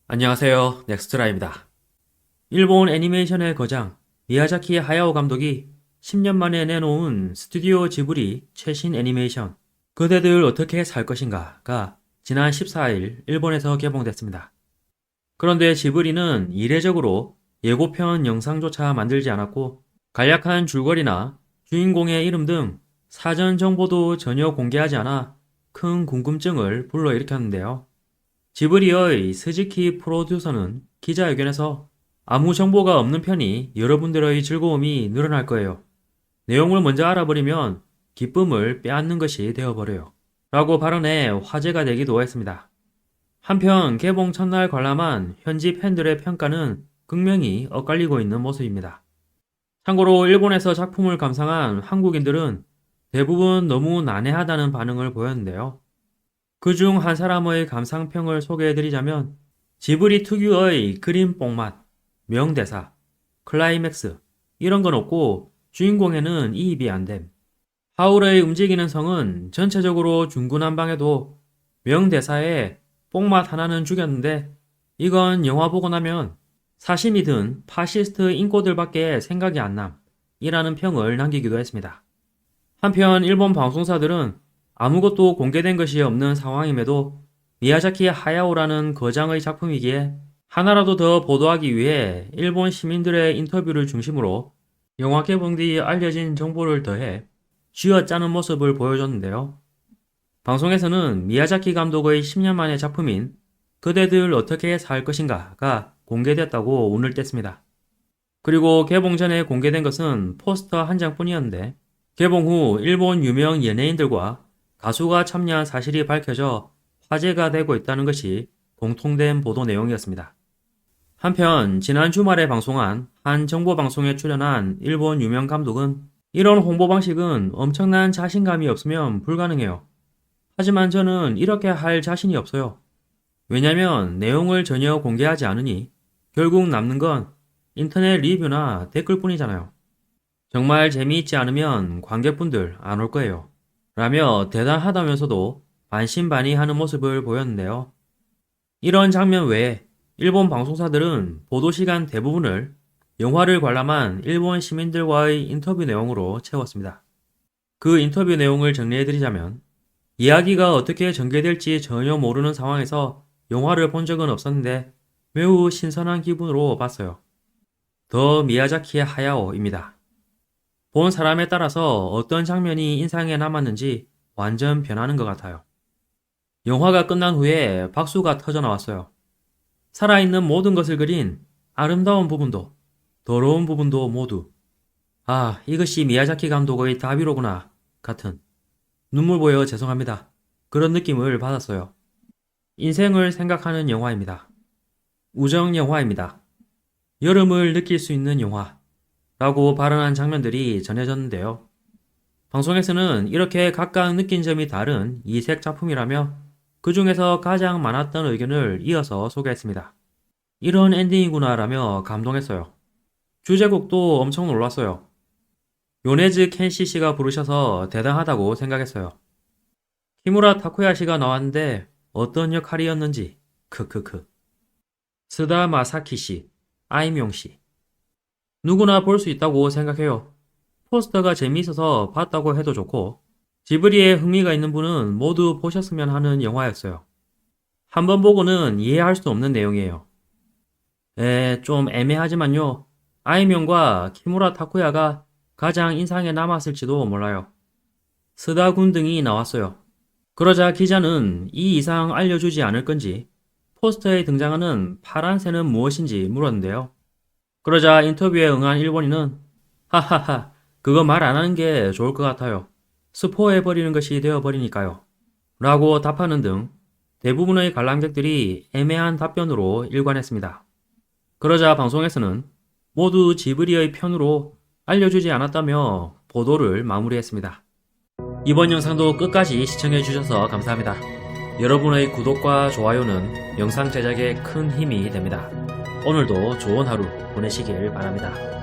안녕하세요. 넥스트라입니다. 일본 애니메이션의 거장 미야자키 하야오 감독이 10년 만에 내놓은 스튜디오 지브리 최신 애니메이션 그대들 어떻게 살 것인가가 지난 14일 일본에서 개봉됐습니다. 그런데 지브리는 이례적으로 예고편 영상조차 만들지 않았고 간략한 줄거리나 주인공의 이름 등 사전 정보도 전혀 공개하지 않아 큰 궁금증을 불러일으켰는데요. 지브리의 스즈키 프로듀서는 기자회견에서 아무 정보가 없는 편이 여러분들의 즐거움이 늘어날 거예요. 내용을 먼저 알아버리면 기쁨을 빼앗는 것이 되어버려요. 라고 발언해 화제가 되기도 했습니다. 한편 개봉 첫날 관람한 현지 팬들의 평가는 극명히 엇갈리고 있는 모습입니다. 참고로 일본에서 작품을 감상한 한국인들은 대부분 너무 난해하다는 반응을 보였는데요. 그중 한 사람의 감상평을 소개해드리자면 지브리 특유의 그림 뽕맛, 명대사, 클라이맥스 이런 건 없고 주인공에는 이입이 안 됨. 하울의 움직이는 성은 전체적으로 중구난방해도 명대사에 뽕맛 하나는 죽였는데 이건 영화 보고 나면 사심이 든 파시스트 인꼬들밖에 생각이 안 남 이라는 평을 남기기도 했습니다. 한편 일본 방송사들은 아무것도 공개된 것이 없는 상황임에도 미야자키 하야오라는 거장의 작품이기에 하나라도 더 보도하기 위해 일본 시민들의 인터뷰를 중심으로 영화 개봉 뒤 알려진 정보를 더해 쥐어짜는 모습을 보여줬는데요. 방송에서는 미야자키 감독의 10년 만의 작품인 그대들 어떻게 살 것인가가 공개됐다고 운을 뗐습니다. 그리고 개봉 전에 공개된 것은 포스터 한 장뿐이었는데 개봉 후 일본 유명 연예인들과 가수가 참여한 사실이 밝혀져 화제가 되고 있다는 것이 공통된 보도 내용이었습니다. 한편 지난 주말에 방송한 한 정보방송에 출연한 일본 유명 감독은 이런 홍보 방식은 엄청난 자신감이 없으면 불가능해요. 하지만 저는 이렇게 할 자신이 없어요. 왜냐면 내용을 전혀 공개하지 않으니 결국 남는 건 인터넷 리뷰나 댓글뿐이잖아요. 정말 재미있지 않으면 관객분들 안 올 거예요. 라며 대단하다면서도 반신반의하는 모습을 보였는데요. 이런 장면 외에 일본 방송사들은 보도시간 대부분을 영화를 관람한 일본 시민들과의 인터뷰 내용으로 채웠습니다. 그 인터뷰 내용을 정리해드리자면 이야기가 어떻게 전개될지 전혀 모르는 상황에서 영화를 본 적은 없었는데 매우 신선한 기분으로 봤어요. 더 미야자키 하야오입니다. 본 사람에 따라서 어떤 장면이 인상에 남았는지 완전 변하는 것 같아요. 영화가 끝난 후에 박수가 터져 나왔어요. 살아있는 모든 것을 그린 아름다운 부분도 더러운 부분도 모두 이것이 미야자키 감독의 다비로구나 같은 눈물 보여 죄송합니다. 그런 느낌을 받았어요. 인생을 생각하는 영화입니다. 우정 영화입니다. 여름을 느낄 수 있는 영화 라고 발언한 장면들이 전해졌는데요. 방송에서는 이렇게 각각 느낀 점이 다른 이색 작품이라며 그 중에서 가장 많았던 의견을 이어서 소개했습니다. 이런 엔딩이구나 라며 감동했어요. 주제곡도 엄청 놀랐어요. 요네즈 켄시 씨가 부르셔서 대단하다고 생각했어요. 키무라 타쿠야 씨가 나왔는데 어떤 역할이었는지 크크크. 스다 마사키 씨, 아이명 씨. 누구나 볼 수 있다고 생각해요. 포스터가 재미있어서 봤다고 해도 좋고 지브리에 흥미가 있는 분은 모두 보셨으면 하는 영화였어요. 한번 보고는 이해할 수 없는 내용이에요. 좀 애매하지만요. 아이명과 키무라 타쿠야가 가장 인상에 남았을지도 몰라요. 스다 군 등이 나왔어요. 그러자 기자는 이 이상 알려주지 않을 건지 포스터에 등장하는 파란 새는 무엇인지 물었는데요. 그러자 인터뷰에 응한 일본인은 하하하 그거 말 안 하는 게 좋을 것 같아요. 스포해버리는 것이 되어버리니까요. 라고 답하는 등 대부분의 관람객들이 애매한 답변으로 일관했습니다. 그러자 방송에서는 모두 지브리의 편으로 알려주지 않았다며 보도를 마무리했습니다. 이번 영상도 끝까지 시청해주셔서 감사합니다. 여러분의 구독과 좋아요는 영상 제작에 큰 힘이 됩니다. 오늘도 좋은 하루 보내시길 바랍니다.